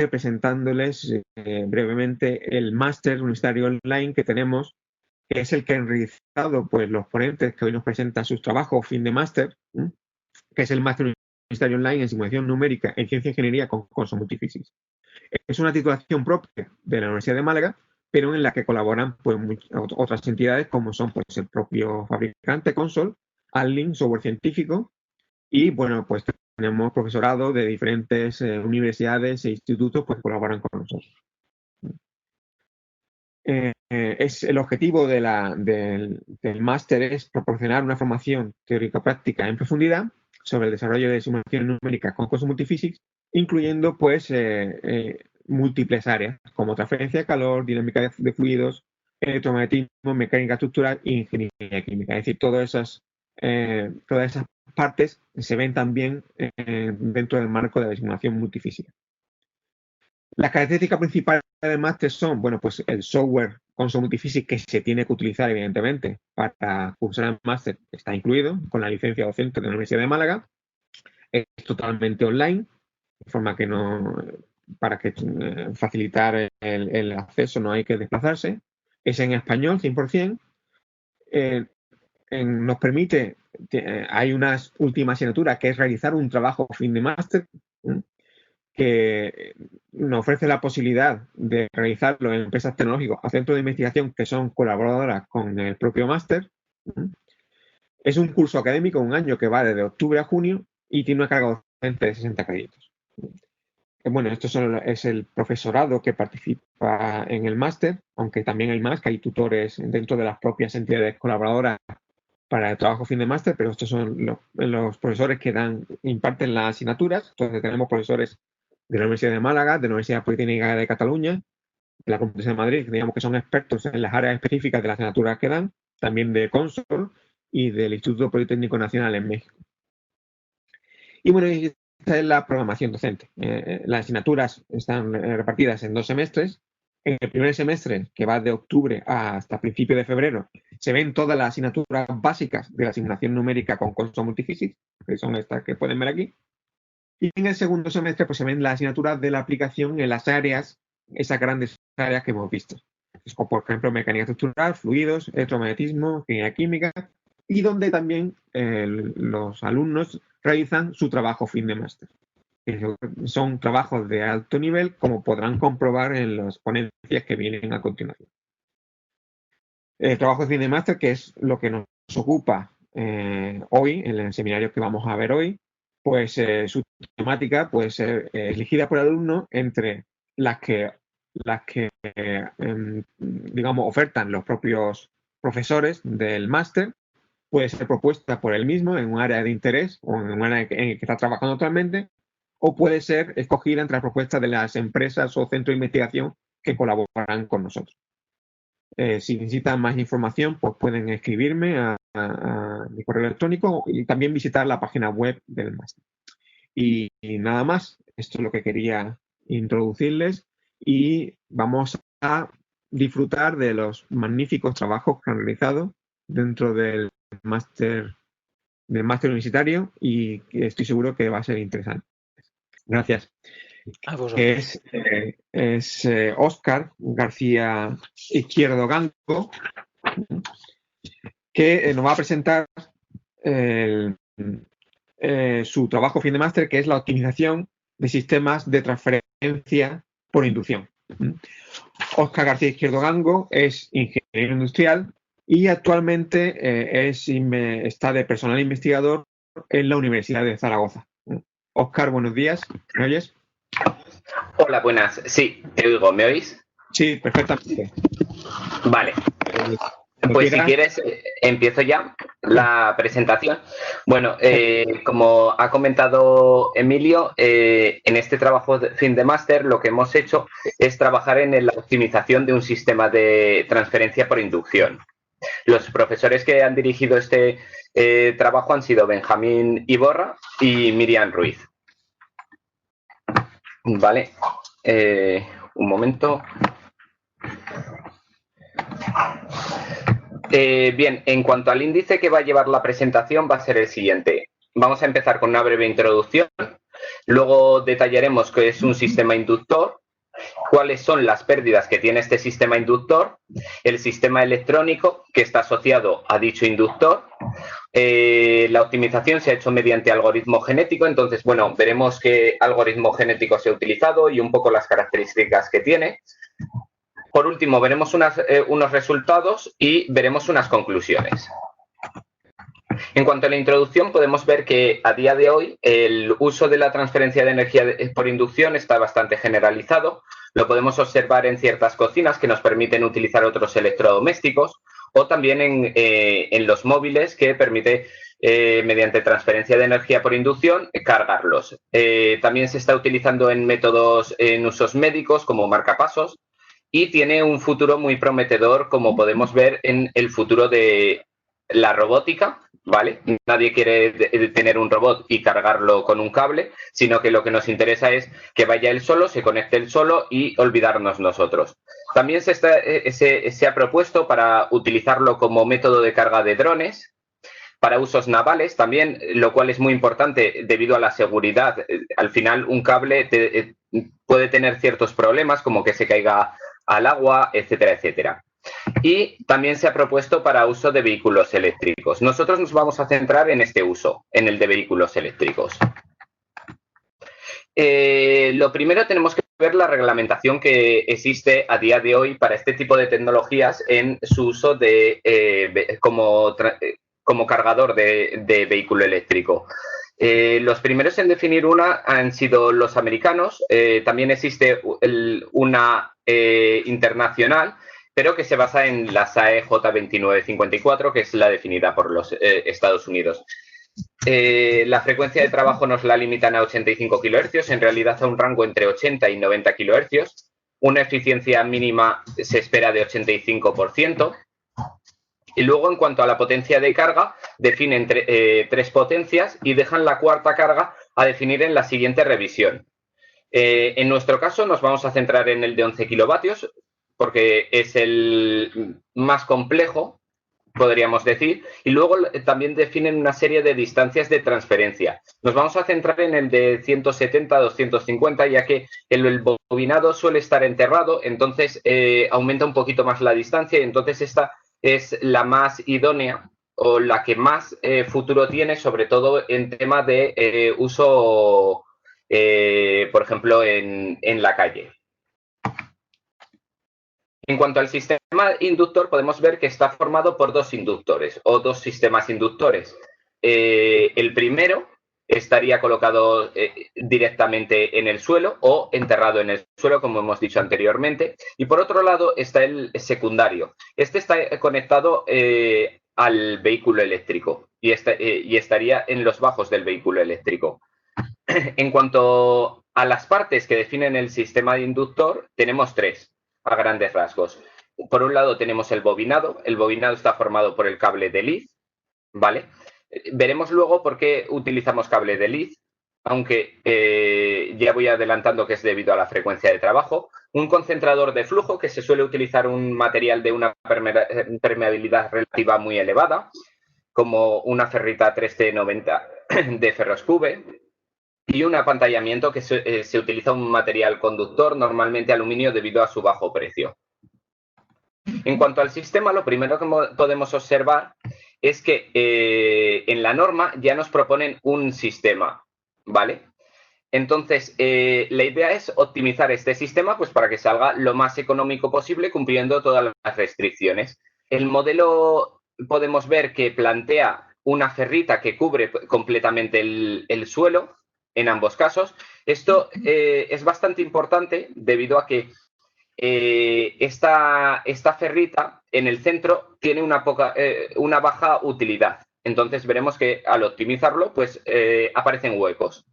presentándoles brevemente el máster universitario online que tenemos, que es el que han realizado pues, los ponentes que hoy nos presentan sus trabajos fin de máster, que es el máster universitario online en simulación numérica en ciencia e ingeniería con Consol Multifísica. Es una titulación propia de la Universidad de Málaga, pero en la que colaboran pues, otras entidades como son pues, el propio fabricante Consol, Alling, software científico, y bueno, pues tenemos profesorado de diferentes universidades e institutos pues, que colaboran con nosotros. Es el objetivo del máster es proporcionar una formación teórica-práctica en profundidad sobre el desarrollo de simulaciones numéricas con Consol Multifísica, incluyendo pues múltiples áreas como transferencia de calor, dinámica de fluidos, electromagnetismo, mecánica estructural e ingeniería química. Es decir, todas esas partes se ven también dentro del marco de la simulación multifísica. Las características principales del máster son, bueno, pues el software Consol Multifísica que se tiene que utilizar, evidentemente, para cursar el máster, está incluido con la licencia docente de la Universidad de Málaga. Es totalmente online, de forma que no, para que facilitar el acceso no hay que desplazarse. Es en español, 100%. Nos permite, hay una última asignatura que es realizar un trabajo fin de máster, que nos ofrece la posibilidad de realizarlo en empresas tecnológicas o centros de investigación que son colaboradoras con el propio máster. Es un curso académico, un año que va desde octubre a junio y tiene una carga docente de 60 créditos. Bueno, esto es el profesorado que participa en el máster, aunque también hay más, que hay tutores dentro de las propias entidades colaboradoras para el trabajo fin de máster, pero estos son los profesores que imparten las asignaturas. Entonces tenemos profesores de la Universidad de Málaga, de la Universidad Politécnica de Cataluña, de la Complutense de Madrid, que digamos que son expertos en las áreas específicas de las asignaturas que dan, también de Consol y del Instituto Politécnico Nacional en México. Y bueno, esta es la programación docente. Las asignaturas están repartidas en 2 semestres. En el primer semestre, que va de octubre hasta principios de febrero, se ven todas las asignaturas básicas de la simulación numérica con Consol Multifísica, que son estas que pueden ver aquí. Y en el segundo semestre pues, se ven las asignaturas de la aplicación en las áreas, esas grandes áreas que hemos visto. Como por ejemplo, mecánica estructural, fluidos, electromagnetismo, ingeniería química, y donde también los alumnos realizan su trabajo fin de máster. Son trabajos de alto nivel, como podrán comprobar en las ponencias que vienen a continuación. El trabajo de fin de máster, que es lo que nos ocupa hoy, en el seminario que vamos a ver hoy, pues su temática puede ser elegida por el alumno entre las que digamos, ofertan los propios profesores del máster. Puede ser propuesta por él mismo en un área de interés o en un área en el que está trabajando actualmente, o puede ser escogida entre las propuestas de las empresas o centros de investigación que colaborarán con nosotros. Si necesitan más información, pues pueden escribirme a mi correo electrónico y también visitar la página web del máster. Y nada más, esto es lo que quería introducirles y vamos a disfrutar de los magníficos trabajos que han realizado dentro del máster universitario y estoy seguro que va a ser interesante. Gracias. Es Óscar García Izquierdo Gango, que nos va a presentar su trabajo fin de máster, que es la optimización de sistemas de transferencia por inducción. Óscar García Izquierdo Gango es ingeniero industrial y actualmente está de personal investigador en la Universidad de Zaragoza. Óscar, buenos días. ¿Me oyes? Hola, buenas. Sí, te oigo. ¿Me oís? Sí, perfectamente. Vale. Pues si quieres, empiezo ya la presentación. Bueno, como ha comentado Emilio, en este trabajo de fin de máster lo que hemos hecho es trabajar en la optimización de un sistema de transferencia por inducción. Los profesores que han dirigido este trabajo han sido Benjamín Iborra y Miriam Ruiz. Vale, un momento. Bien, en cuanto al índice que va a llevar la presentación va a ser el siguiente. Vamos a empezar con una breve introducción. Luego detallaremos qué es un sistema inductor, cuáles son las pérdidas que tiene este sistema inductor, el sistema electrónico que está asociado a dicho inductor. La optimización se ha hecho mediante algoritmo genético, entonces, bueno, veremos qué algoritmo genético se ha utilizado y un poco las características que tiene. Por último, veremos unos resultados y veremos unas conclusiones. En cuanto a la introducción, podemos ver que a día de hoy el uso de la transferencia de energía por inducción está bastante generalizado. Lo podemos observar en ciertas cocinas que nos permiten utilizar otros electrodomésticos o también en los móviles que permite, mediante transferencia de energía por inducción, cargarlos. También se está utilizando en métodos, en usos médicos como marcapasos y tiene un futuro muy prometedor, como podemos ver en el futuro de la robótica. ¿Vale? Nadie quiere tener un robot y cargarlo con un cable, sino que lo que nos interesa es que vaya él solo, se conecte él solo y olvidarnos nosotros. También se ha propuesto para utilizarlo como método de carga de drones, para usos navales también, lo cual es muy importante debido a la seguridad. Al final, un cable puede tener ciertos problemas, como que se caiga al agua, etcétera, etcétera. Y también se ha propuesto para uso de vehículos eléctricos. Nosotros nos vamos a centrar en este uso, en el de vehículos eléctricos. Lo primero tenemos que ver la reglamentación que existe a día de hoy para este tipo de tecnologías en su uso como cargador de vehículo eléctrico. Los primeros en definir una han sido los americanos. También existe una internacional, pero que se basa en la SAE J2954, que es la definida por los Estados Unidos. La frecuencia de trabajo nos la limitan a 85 kHz, en realidad a un rango entre 80 y 90 kHz. Una eficiencia mínima se espera de 85%. Y luego, en cuanto a la potencia de carga, definen tres potencias y dejan la cuarta carga a definir en la siguiente revisión. En nuestro caso nos vamos a centrar en el de 11 kilovatios, porque es el más complejo, podríamos decir, y luego también definen una serie de distancias de transferencia. Nos vamos a centrar en el de 170 a 250, ya que el bobinado suele estar enterrado, entonces aumenta un poquito más la distancia y entonces esta es la más idónea o la que más futuro tiene, sobre todo en tema de uso, por ejemplo, en la calle. En cuanto al sistema inductor, podemos ver que está formado por dos inductores o dos sistemas inductores. El primero estaría colocado directamente en el suelo o enterrado en el suelo, como hemos dicho anteriormente. Y por otro lado está el secundario. Este está conectado al vehículo eléctrico y estaría en los bajos del vehículo eléctrico. En cuanto a las partes que definen el sistema de inductor, tenemos tres, a grandes rasgos. Por un lado tenemos el bobinado. El bobinado está formado por el cable de Lead, ¿vale? Veremos luego por qué utilizamos cable de Lead, aunque ya voy adelantando que es debido a la frecuencia de trabajo. Un concentrador de flujo, que se suele utilizar un material de una permeabilidad relativa muy elevada, como una ferrita 3T90 de ferroscube. Y un apantallamiento que se utiliza un material conductor, normalmente aluminio, debido a su bajo precio. En cuanto al sistema, lo primero que podemos observar es que en la norma ya nos proponen un sistema, ¿vale? Entonces, la idea es optimizar este sistema pues, para que salga lo más económico posible, cumpliendo todas las restricciones. El modelo podemos ver que plantea una ferrita que cubre completamente el suelo, en ambos casos. Esto es bastante importante debido a que esta ferrita en el centro tiene una baja utilidad. Entonces veremos que al optimizarlo pues aparecen huecos.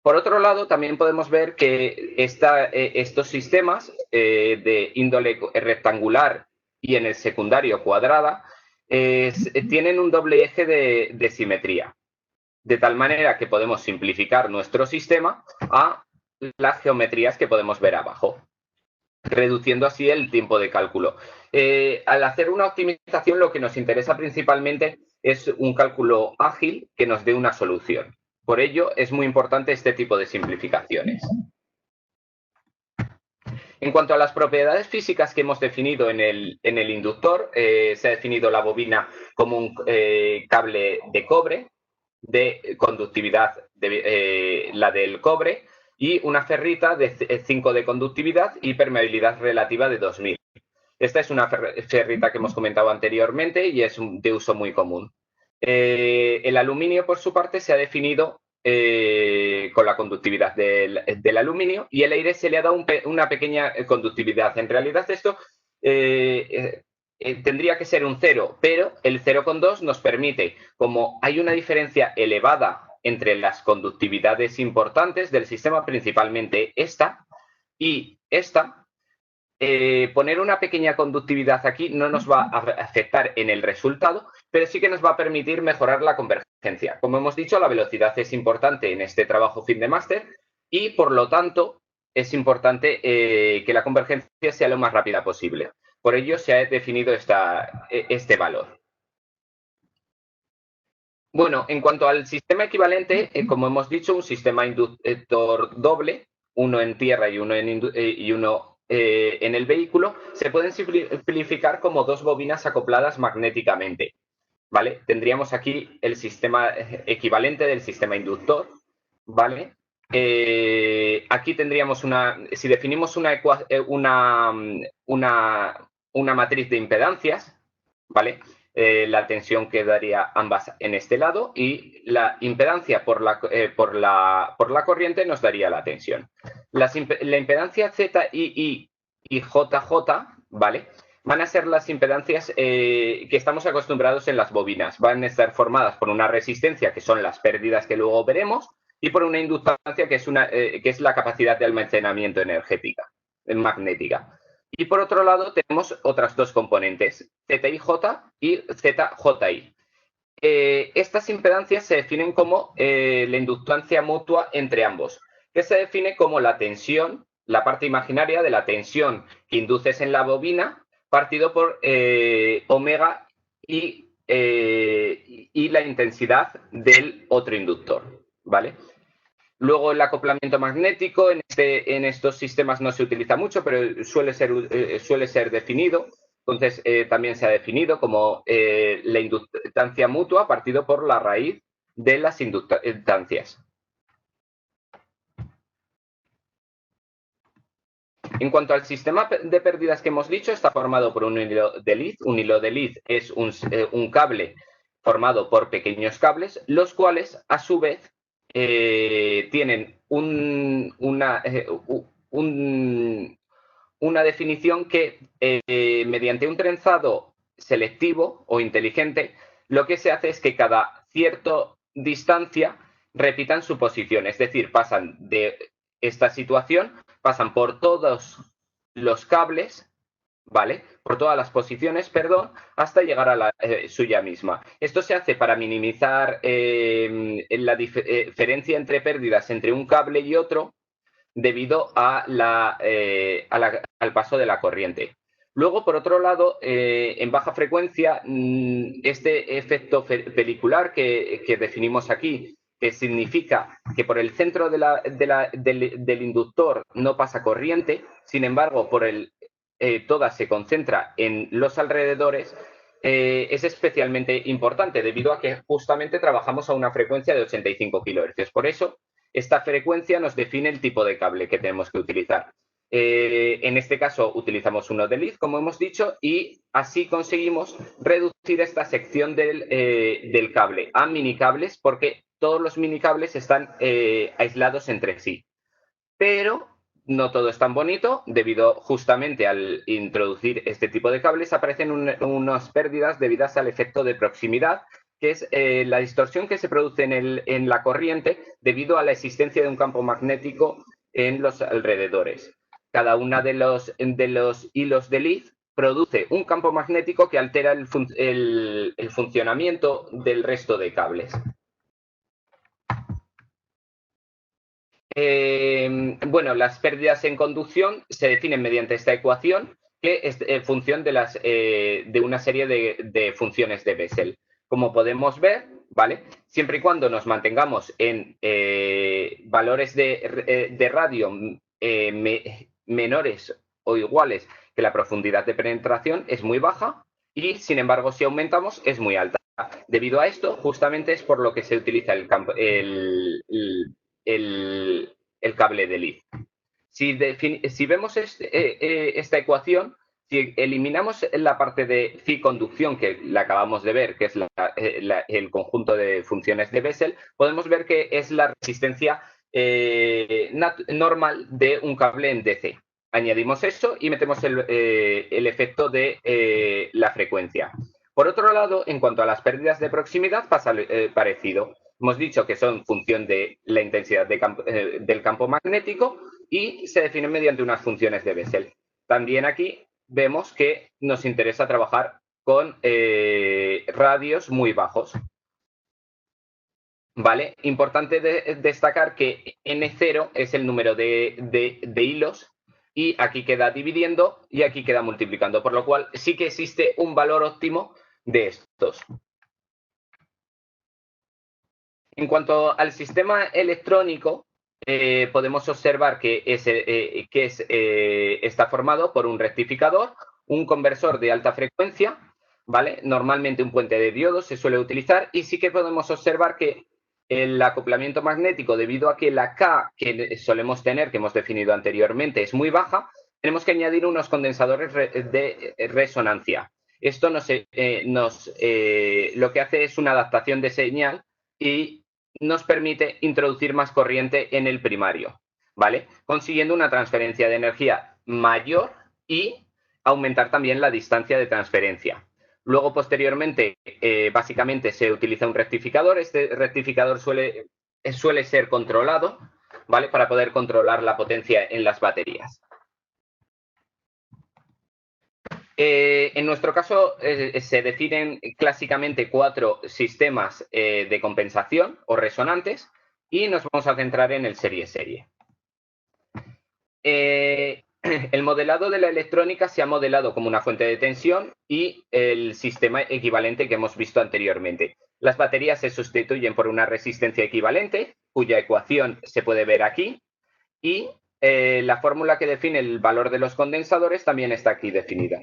Por otro lado, también podemos ver que estos sistemas de índole rectangular y en el secundario cuadrada tienen un doble eje de simetría, de tal manera que podemos simplificar nuestro sistema a las geometrías que podemos ver abajo, reduciendo así el tiempo de cálculo. Al hacer una optimización, lo que nos interesa principalmente es un cálculo ágil que nos dé una solución. Por ello, es muy importante este tipo de simplificaciones. En cuanto a las propiedades físicas que hemos definido en el inductor, se ha definido la bobina como un cable de cobre, de conductividad la del cobre, y una ferrita de 5 de conductividad y permeabilidad relativa de 2000. Esta es una ferrita que hemos comentado anteriormente y es de uso muy común. El aluminio, por su parte, se ha definido con la conductividad del aluminio, y el aire se le ha dado una pequeña conductividad. En realidad esto tendría que ser un 0, pero el 0,2 nos permite, como hay una diferencia elevada entre las conductividades importantes del sistema, principalmente esta y esta, poner una pequeña conductividad aquí no nos va a afectar en el resultado, pero sí que nos va a permitir mejorar la convergencia. Como hemos dicho, la velocidad es importante en este trabajo fin de máster y, por lo tanto, es importante que la convergencia sea lo más rápida posible. Por ello se ha definido este valor. Bueno, en cuanto al sistema equivalente, como hemos dicho, un sistema inductor doble, uno en tierra y uno en el vehículo, se pueden simplificar como dos bobinas acopladas magnéticamente, ¿vale? Tendríamos aquí el sistema equivalente del sistema inductor, ¿vale? Aquí tendríamos si definimos una matriz de impedancias, ¿vale? La tensión que daría ambas en este lado, y la impedancia por la corriente nos daría la tensión. La impedancia ZII y JJ, ¿vale?, van a ser las impedancias que estamos acostumbrados en las bobinas. Van a estar formadas por una resistencia, que son las pérdidas que luego veremos, y por una inductancia, que es la capacidad de almacenamiento magnética. Y por otro lado tenemos otras dos componentes, ZIJ y ZJI. Estas impedancias se definen como la inductancia mutua entre ambos, que se define como la tensión, la parte imaginaria de la tensión que induces en la bobina, partido por omega y la intensidad del otro inductor, ¿vale? Luego el acoplamiento magnético en estos sistemas no se utiliza mucho, pero suele ser definido. Entonces también se ha definido como la inductancia mutua partido por la raíz de las inductancias. En cuanto al sistema de pérdidas que hemos dicho, está formado por un hilo de Lead. Un hilo de Lead es un cable formado por pequeños cables, los cuales a su vez tienen una definición que mediante un trenzado selectivo o inteligente, lo que se hace es que cada cierta distancia repitan su posición, es decir, pasan de esta situación, pasan por todos los cables, ¿vale?, por todas las posiciones, perdón, hasta llegar a la suya misma. Esto se hace para minimizar la diferencia entre pérdidas entre un cable y otro debido al paso de la corriente. Luego, por otro lado, en baja frecuencia, este efecto pelicular que definimos aquí, que significa que por el centro del inductor no pasa corriente, sin embargo, toda se concentra en los alrededores, es especialmente importante debido a que justamente trabajamos a una frecuencia de 85 kHz. Por eso, esta frecuencia nos define el tipo de cable que tenemos que utilizar. En este caso utilizamos uno de Lead, como hemos dicho, y así conseguimos reducir esta sección del cable a minicables, porque todos los minicables están aislados entre sí. Pero no todo es tan bonito, debido justamente al introducir este tipo de cables aparecen unas pérdidas debidas al efecto de proximidad, que es la distorsión que se produce en la corriente debido a la existencia de un campo magnético en los alrededores. Cada uno de los hilos de Lead produce un campo magnético que altera el funcionamiento del resto de cables. Bueno, las pérdidas en conducción se definen mediante esta ecuación, que es función de una serie de funciones de Bessel. Como podemos ver, ¿vale? Siempre y cuando nos mantengamos en valores de radio menores o iguales que la profundidad de penetración, es muy baja, y sin embargo si aumentamos es muy alta. Debido a esto, justamente es por lo que se utiliza el cable de Lead. Si vemos esta ecuación, si eliminamos la parte de phi conducción, que la acabamos de ver, que es el conjunto de funciones de Bessel, podemos ver que es la resistencia normal de un cable en DC. Añadimos eso y metemos el efecto de la frecuencia. Por otro lado, en cuanto a las pérdidas de proximidad, pasa parecido. Hemos dicho que son función de la intensidad del campo magnético y se definen mediante unas funciones de Bessel. También aquí vemos que nos interesa trabajar con radios muy bajos. ¿Vale? Importante destacar que N0 es el número de hilos, y aquí queda dividiendo y aquí queda multiplicando, por lo cual sí que existe un valor óptimo de estos. En cuanto al sistema electrónico, podemos observar que está formado por un rectificador, un conversor de alta frecuencia, ¿vale? Normalmente un puente de diodos se suele utilizar, y sí que podemos observar que el acoplamiento magnético, debido a que la K que solemos tener, que hemos definido anteriormente, es muy baja, tenemos que añadir unos condensadores de resonancia. Esto lo que hace es una adaptación de señal y nos permite introducir más corriente en el primario, ¿vale? Consiguiendo una transferencia de energía mayor y aumentar también la distancia de transferencia. Luego, posteriormente, básicamente se utiliza un rectificador. Este rectificador suele ser controlado, ¿vale? Para poder controlar la potencia en las baterías. En nuestro caso, se definen clásicamente 4 sistemas de compensación o resonantes, y nos vamos a centrar en el serie-serie. El modelado de la electrónica se ha modelado como una fuente de tensión y el sistema equivalente que hemos visto anteriormente. Las baterías se sustituyen por una resistencia equivalente, cuya ecuación se puede ver aquí, y la fórmula que define el valor de los condensadores también está aquí definida.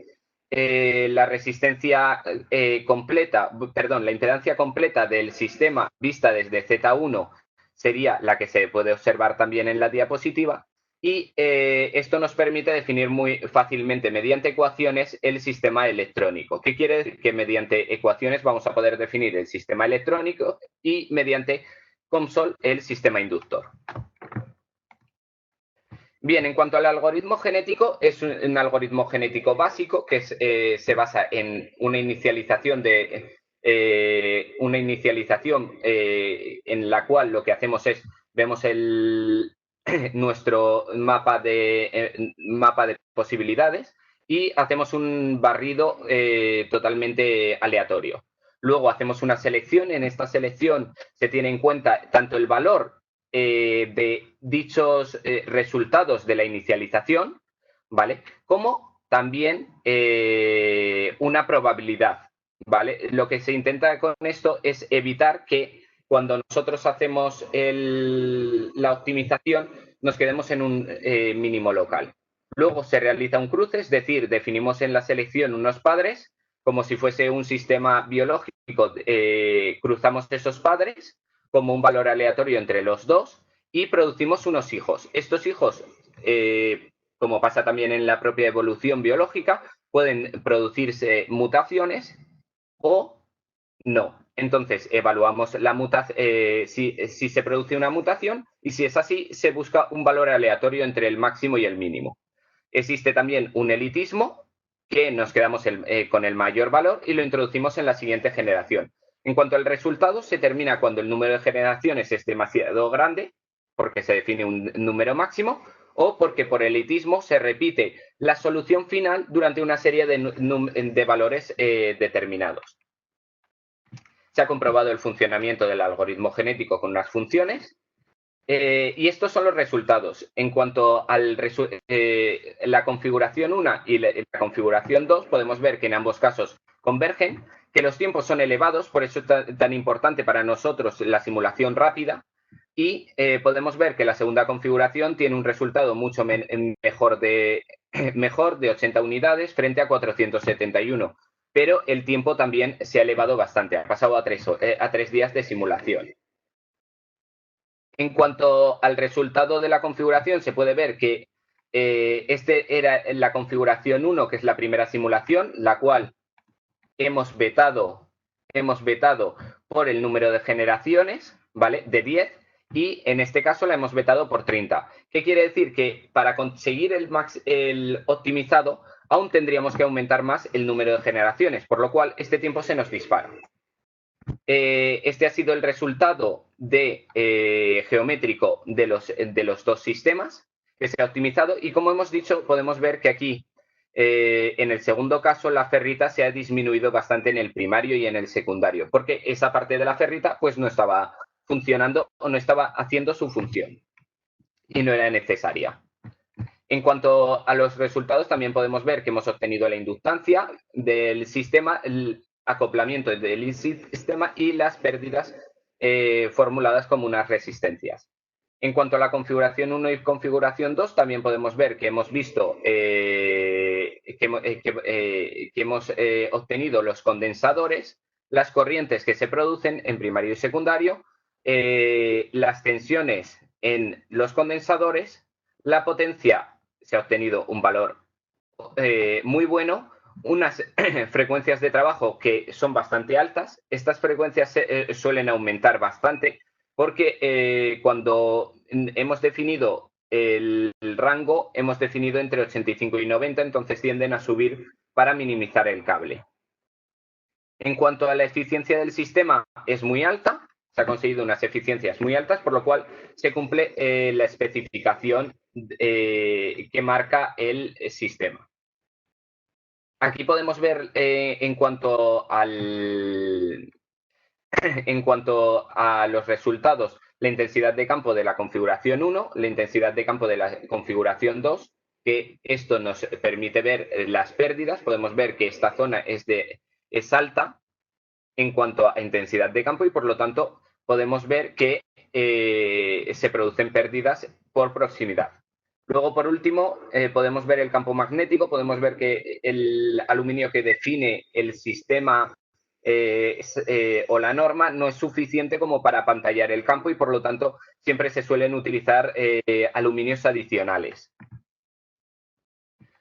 La resistencia la impedancia completa del sistema vista desde Z1 sería la que se puede observar también en la diapositiva, y esto nos permite definir muy fácilmente mediante ecuaciones el sistema electrónico. ¿Qué quiere decir? Que mediante ecuaciones vamos a poder definir el sistema electrónico y mediante COMSOL el sistema inductor. Bien, en cuanto al algoritmo genético, es un algoritmo genético básico que se basa en una inicialización en la cual lo que hacemos es, vemos nuestro mapa de posibilidades y hacemos un barrido totalmente aleatorio. Luego hacemos una selección. En esta selección se tiene en cuenta tanto el valor de dichos resultados de la inicialización, ¿vale? Como también una probabilidad, ¿vale? Lo que se intenta con esto es evitar que cuando nosotros hacemos la optimización nos quedemos en un mínimo local. Luego se realiza un cruce, es decir, definimos en la selección unos padres, como si fuese un sistema biológico, cruzamos esos padres como un valor aleatorio entre los dos y producimos unos hijos. Estos hijos, como pasa también en la propia evolución biológica, pueden producirse mutaciones o no. Entonces, evaluamos si se produce una mutación, y si es así, se busca un valor aleatorio entre el máximo y el mínimo. Existe también un elitismo, que nos quedamos con el mayor valor y lo introducimos en la siguiente generación. En cuanto al resultado, se termina cuando el número de generaciones es demasiado grande, porque se define un número máximo, o porque por elitismo se repite la solución final durante una serie de valores determinados. Se ha comprobado el funcionamiento del algoritmo genético con unas funciones, y estos son los resultados. En cuanto a la configuración 1 y la configuración 2, podemos ver que en ambos casos convergen, que los tiempos son elevados, por eso es tan importante para nosotros la simulación rápida, y podemos ver que la segunda configuración tiene un resultado mucho mejor de 80 unidades frente a 471, pero el tiempo también se ha elevado bastante, ha pasado a 3 días de simulación. En cuanto al resultado de la configuración, se puede ver que este era la configuración 1, que es la primera simulación, la cual hemos vetado por el número de generaciones, ¿vale? De 10, y en este caso la hemos vetado por 30. ¿Qué quiere decir? Que para conseguir el optimizado aún tendríamos que aumentar más el número de generaciones, por lo cual este tiempo se nos dispara. Este ha sido el resultado geométrico de los dos sistemas que se ha optimizado, y como hemos dicho, podemos ver que aquí en el segundo caso la ferrita se ha disminuido bastante en el primario y en el secundario, porque esa parte de la ferrita pues no estaba funcionando o no estaba haciendo su función y no era necesaria. En cuanto a los resultados, también podemos ver que hemos obtenido la inductancia del sistema, el acoplamiento del sistema y las pérdidas formuladas como unas resistencias. En cuanto a la configuración 1 y configuración 2, también podemos ver que hemos visto que hemos obtenido los condensadores, las corrientes que se producen en primario y secundario, las tensiones en los condensadores, la potencia se ha obtenido un valor muy bueno, unas frecuencias de trabajo que son bastante altas. Estas frecuencias suelen aumentar bastante porque cuando hemos definido el rango, hemos definido entre 85 y 90, entonces tienden a subir para minimizar el cable. En cuanto a la eficiencia del sistema, es muy alta, se ha conseguido unas eficiencias muy altas, por lo cual se cumple la especificación que marca el sistema. Aquí podemos ver en cuanto a los resultados, la intensidad de campo de la configuración 1, la intensidad de campo de la configuración 2, que esto nos permite ver las pérdidas. Podemos ver que esta zona es alta en cuanto a intensidad de campo y por lo tanto podemos ver que se producen pérdidas por proximidad. Luego, por último, podemos ver el campo magnético, podemos ver que el aluminio que define el sistema o la norma no es suficiente como para apantallar el campo y por lo tanto siempre se suelen utilizar aluminios adicionales.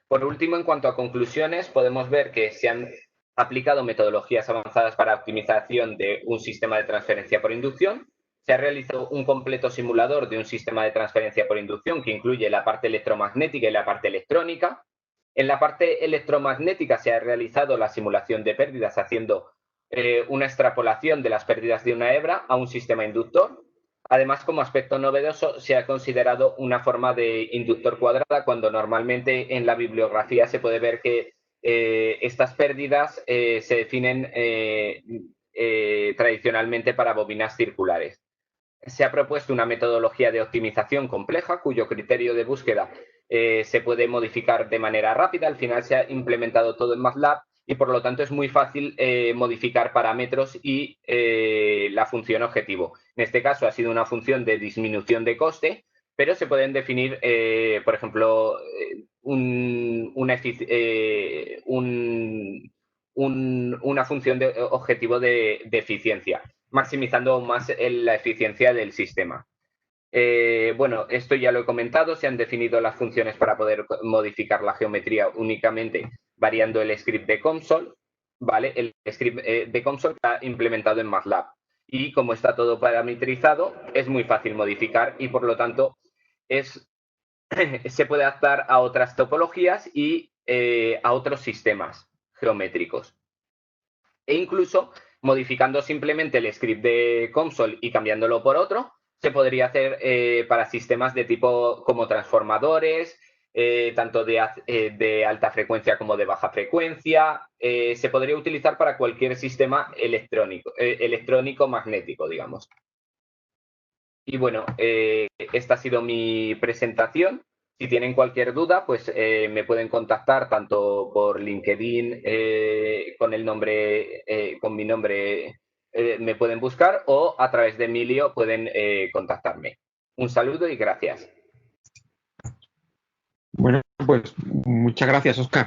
Por último, en cuanto a conclusiones, podemos ver que se han aplicado metodologías avanzadas para optimización de un sistema de transferencia por inducción. Se ha realizado un completo simulador de un sistema de transferencia por inducción que incluye la parte electromagnética y la parte electrónica. En la parte electromagnética se ha realizado la simulación de pérdidas haciendo una extrapolación de las pérdidas de una hebra a un sistema inductor. Además, como aspecto novedoso, se ha considerado una forma de inductor cuadrada cuando normalmente en la bibliografía se puede ver que estas pérdidas se definen tradicionalmente para bobinas circulares. Se ha propuesto una metodología de optimización compleja cuyo criterio de búsqueda se puede modificar de manera rápida. Al final se ha implementado todo en MATLAB y por lo tanto es muy fácil modificar parámetros y la función objetivo. En este caso ha sido una función de disminución de coste, pero se pueden definir, por ejemplo, una función de objetivo de eficiencia, maximizando aún más la eficiencia del sistema. Bueno, esto ya lo he comentado, se han definido las funciones para poder modificar la geometría únicamente variando el script de console, ¿vale? El script de console está implementado en MATLAB y como está todo parametrizado, es muy fácil modificar y por lo tanto se puede adaptar a otras topologías y a otros sistemas geométricos. E incluso modificando simplemente el script de console y cambiándolo por otro, se podría hacer para sistemas de tipo como transformadores, tanto de alta frecuencia como de baja frecuencia. Se podría utilizar para cualquier sistema electrónico magnético, digamos. Y bueno, esta ha sido mi presentación. Si tienen cualquier duda, pues me pueden contactar tanto por LinkedIn con el nombre, con mi nombre, me pueden buscar, o a través de Emilio pueden contactarme. Un saludo y gracias. Bueno, pues muchas gracias, Oscar.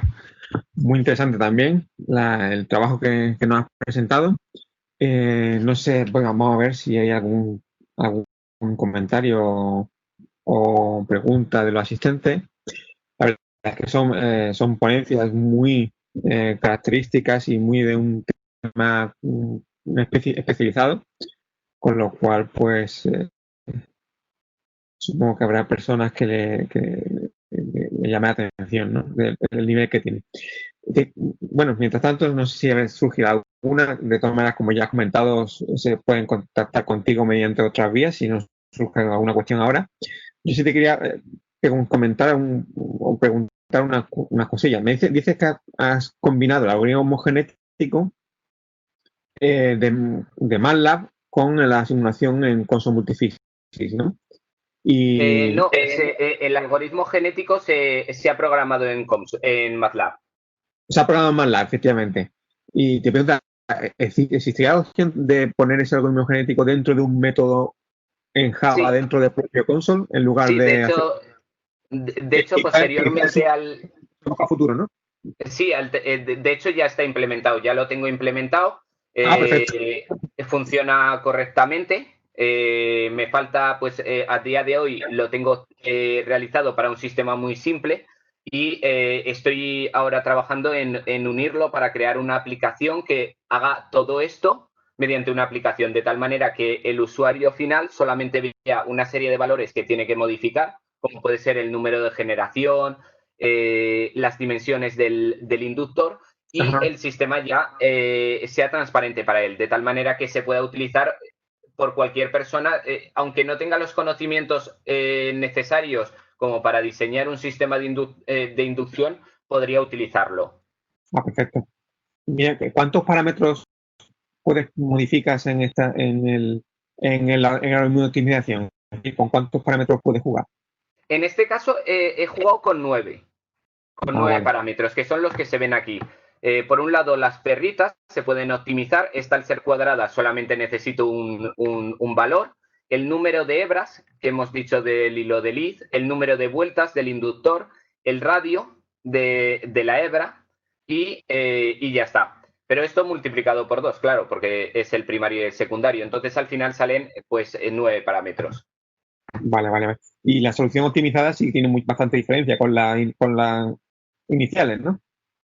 Muy interesante también el trabajo que nos has presentado. No sé, bueno, vamos a ver si hay algún comentario o pregunta de los asistentes. La verdad es que son ponencias muy características y muy de un tema especializado, con lo cual, pues, supongo que habrá personas que le llame la atención, ¿no? Del nivel que tiene. Bueno, mientras tanto, no sé si surge alguna. De todas maneras, como ya has comentado, se pueden contactar contigo mediante otras vías si no surge alguna cuestión ahora. Yo sí te quería comentar o preguntar una cosilla. Dices que has combinado el algoritmo genético de MATLAB con la simulación en Console Multiphysics, ¿no? No, el algoritmo genético se ha programado en MATLAB. Se ha programado en MATLAB, efectivamente. Y te pregunta, ¿existiría la opción de poner ese algoritmo genético dentro de un método en Java, Sí, dentro del propio console, en lugar sí, de hacer... de hecho, posteriormente al... A futuro, ¿no? Sí, de hecho ya está implementado, ya lo tengo implementado. Perfecto. Funciona correctamente. Me falta, pues a día de hoy lo tengo realizado para un sistema muy simple y estoy ahora trabajando en unirlo para crear una aplicación que haga todo esto mediante una aplicación, de tal manera que el usuario final solamente vea una serie de valores que tiene que modificar, como puede ser el número de generación, las dimensiones del inductor, y Ajá. el sistema ya sea transparente para él, de tal manera que se pueda utilizar por cualquier persona, aunque no tenga los conocimientos necesarios como para diseñar un sistema de inducción, podría utilizarlo. Perfecto. Mira, ¿cuántos parámetros modificas en el algoritmo de optimización? ¿Y con cuántos parámetros puedes jugar? En este caso he jugado con 9. Con 9 Vale. parámetros, que son los que se ven aquí. Por un lado, las perritas se pueden optimizar. Esta, al ser cuadrada, solamente necesito un valor. El número de hebras, que hemos dicho del hilo de Liz, el número de vueltas del inductor, el radio de la hebra y ya está. Pero esto multiplicado por 2, claro, porque es el primario y el secundario. Entonces, al final salen pues 9 parámetros. Vale. Y la solución optimizada sí tiene bastante diferencia con las iniciales, ¿no?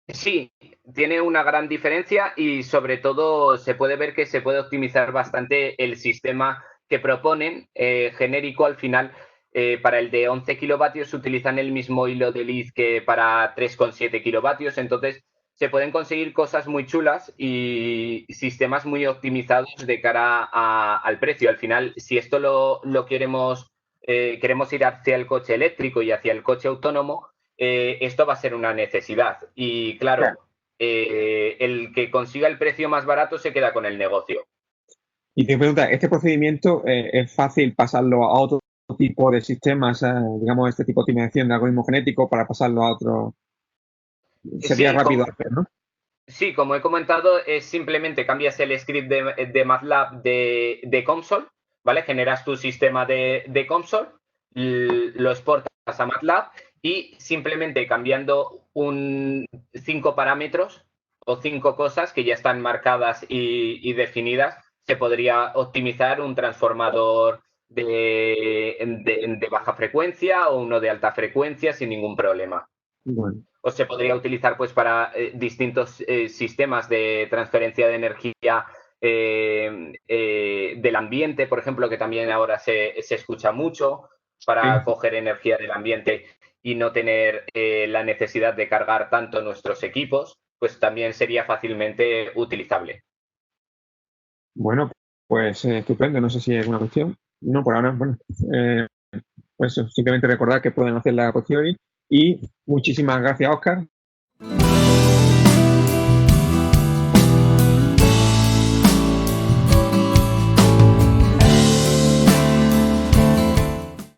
Sí, tiene una gran diferencia y sobre todo se puede ver que se puede optimizar bastante el sistema que proponen genérico al final. Para el de 11 kilovatios utilizan el mismo hilo de Liz que para 3,7 kilovatios, entonces se pueden conseguir cosas muy chulas y sistemas muy optimizados de cara al precio. Al final, si esto lo queremos ir hacia el coche eléctrico y hacia el coche autónomo, esto va a ser una necesidad. Y Claro. claro, el que consiga el precio más barato se queda con el negocio. Y te pregunta, ¿este procedimiento es fácil pasarlo a otro tipo de sistemas, digamos, este tipo de optimización de algoritmo genético para pasarlo a otro? Sería Sí, rápido hacer, ¿no? sí, como he comentado, es simplemente cambias el script de MATLAB de console, ¿vale? Generas tu sistema de console, lo exportas a MATLAB y simplemente cambiando 5 parámetros o 5 cosas que ya están marcadas y definidas, se podría optimizar un transformador de baja frecuencia o uno de alta frecuencia sin ningún problema. Bueno, O se podría utilizar pues para distintos sistemas de transferencia de energía del ambiente, por ejemplo, que también ahora se escucha mucho, para sí. coger energía del ambiente y no tener la necesidad de cargar tanto nuestros equipos, pues también sería fácilmente utilizable. Bueno, pues estupendo. No sé si hay alguna cuestión. No, por ahora, bueno. Pues simplemente recordar que pueden hacer la cuestión y muchísimas gracias, Oscar.